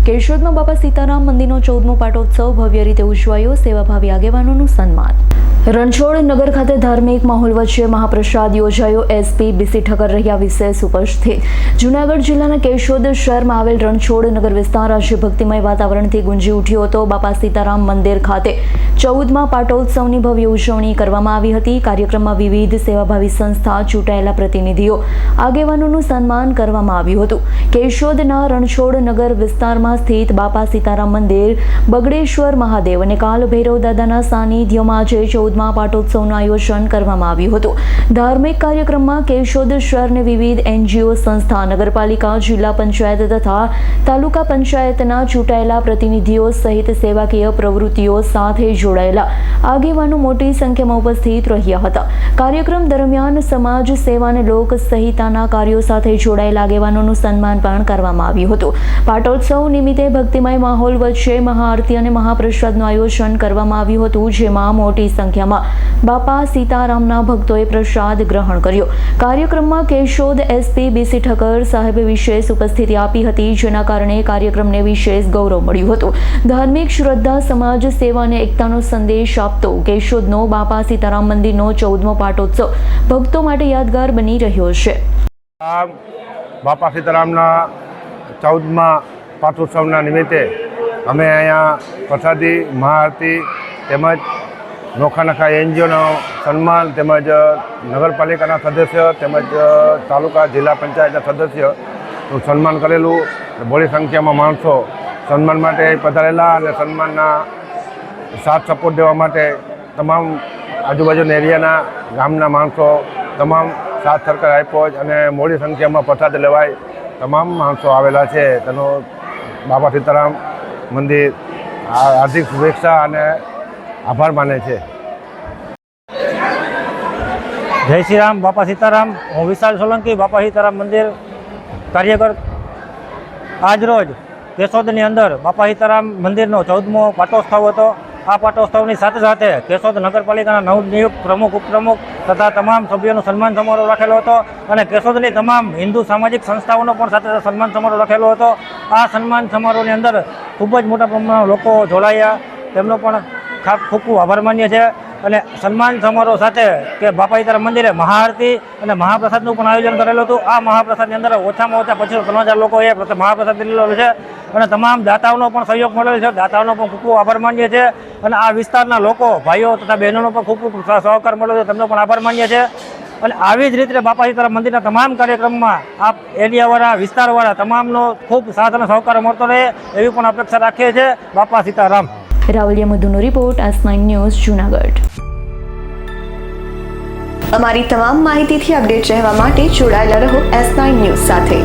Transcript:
કેશોદમાં બાપા સીતારામ મંદિરનો 14મો પાટોત્સવ ભવ્ય રીતે ઉજવાયો. સેવાભાવી આગેવાનોનું સન્માન. રણછોડ નગર ખાતે ધાર્મિક માહોલ વચ્ચે મહાપ્રસાદ યોજાયો. એસપી બીસી ઠક્કર રહ્યા વિશેષ ઉપસ્થિત. જૂનાગઢ જિલ્લાના કેશોદ શહેરમાં આવેલ રણછોડ નગર વિસ્તાર આજે ભક્તિમય વાતાવરણથી ગુંજી ઉઠ્યો હતો. બાપા સીતારામ મંદિર ખાતે 14મા પાટોત્સવની ભવ્ય ઉજવણી કરવામાં આવી હતી. કાર્યક્રમમાં વિવિધ સેવાભાવી સંસ્થા, ચૂંટાયેલા પ્રતિનિધિઓ, આગેવાનોનું સન્માન કરવામાં આવ્યું હતું. કેશોદના રણછોડ નગર વિસ્તારમાં સ્થિત બાપા સીતારામ મંદિર, બગડેશ્વર મહાદેવ અને કાલ ભૈરવ દાદાના સાનિધ્યમાં આજે 14મા પાટોત્સવનું આયોજન કરવામાં આવ્યું હતું. ધાર્મિક કાર્યક્રમમાં કેશોદ શહેરની વિવિધ એનજીઓ સંસ્થા, નગરપાલિકા, જિલ્લા પંચાયત તથા તાલુકા પંચાયતના ચૂંટાયેલા પ્રતિનિધિઓ સહિત સેવાકીય પ્રવૃત્તિઓ સાથે જોડાયેલા આગેવાનો મોટી સંખ્યામાં ઉપસ્થિત રહ્યા હતા. કાર્યક્રમ દરમિયાન સમાજ સેવા અને લોક સહિતાના કાર્યો સાથે જોડાયેલા આગેવાનોનું સન્માન પણ કરવામાં આવ્યું હતું. પાટોત્સવ નિમિત્તે ભક્તિમય માહોલ વચ્ચે મહાઆરતી અને મહાપ્રસાદનું આયોજન કરવામાં આવ્યું હતું, જેમાં મોટી સંખ્યામાં બાપા સીતારામના ભક્તોએ પ્રસાદ ગ્રહણ કર્યો. કાર્યક્રમમાં કેશોદ એસપી બીસી ઠક્કર સાહેબે વિશેષ ઉપસ્થિતિ આપી હતી, જેના કારણે કાર્યક્રમને વિશેષ ગૌરવ મળ્યું હતું. ધાર્મિક શ્રદ્ધા, સમાજ સેવા અને એકતાનો સંદેશ આપતો કેશોદનો બાપા સીતારામ મંદિરનો 14મો પાટોત્સવ ભક્તો માટે યાદગાર બની રહ્યો છે. બાપા સીતારામના 14મા પાટોત્સવના નિમિત્તે અમે અહીંયા પ્રસાદી, મહાઆરતી તેમજ નોખા એનજીઓનો સન્માન તેમજ નગરપાલિકાના સદસ્ય તેમજ તાલુકા જિલ્લા પંચાયતના સદસ્યનું સન્માન કરેલું. બહોળી સંખ્યામાં માણસો સન્માન માટે પધારેલા અને સન્માનના સાથ સપોર્ટ દેવા માટે તમામ આજુબાજુના એરિયાના ગામના માણસો તમામ સાથ સરકાર આપ્યો અને મોટી સંખ્યામાં પ્રસાદ લેવાય તમામ માણસો આવેલા છે. તેનો બાપા સીતારામ મંદિર હાર્દિક શુભેચ્છા અને આભાર માને છે. જય શ્રી રામ. બાપા સીતારામ. હું વિશાલ સોલંકી, બાપા સીતારામ મંદિર કાર્યકર. આજ રોજ કેશોદની અંદર બાપા સીતારામ મંદિરનો 14મો પાટોત્સવ હતો. આ પાટોત્સવની સાથે સાથે કેશોદ નગરપાલિકાના નવનિયુક્ત પ્રમુખ, ઉપપ્રમુખ તથા તમામ સભ્યોનો સન્માન સમારોહ રાખેલો હતો અને કેશોદની તમામ હિન્દુ સામાજિક સંસ્થાઓનો પણ સાથે સન્માન સમારોહ રાખેલો હતો. આ સન્માન સમારોહની અંદર ખૂબ જ મોટા પ્રમાણમાં લોકો જોડાયા. તેમનો પણ ખૂબ ખૂબ આભાર માન્ય છે. અને સન્માન સમારોહ સાથે કે બાપા સીતારામ મંદિરે મહાઆરતી અને મહાપ્રસાદનું પણ આયોજન કરેલું હતું. આ મહાપ્રસાદની અંદર ઓછામાં ઓછા 2500-3000 લોકોએ મહાપ્રસાદ લીધેલો છે અને તમામ દાતાઓનો પણ સહયોગ મળેલો છે. દાતાઓનો પણ ખૂબ ખૂબ આભાર માન્ય છે અને આ વિસ્તારના લોકો, ભાઈઓ તથા બહેનોનો પણ ખૂબ ખૂબ સહકાર મળ્યો છે. તેમનો પણ આભાર માન્ય છે. અને આવી જ રીતે બાપા સીતારામ મંદિરના તમામ કાર્યક્રમમાં આ એરિયાવાળા, વિસ્તારવાળા તમામનો ખૂબ સાથ અને સહકાર મળતો રહે એવી પણ અપેક્ષા રાખીએ છીએ. બાપા સીતારામ. રાવલિયા મધુનો રિપોર્ટ, S9 ન્યૂઝ, જૂનાગઢ. અમારી તમામ માહિતીથી અપડેટ રહેવા માટે જોડાયેલા રહો S9 ન્યૂઝ સાથે.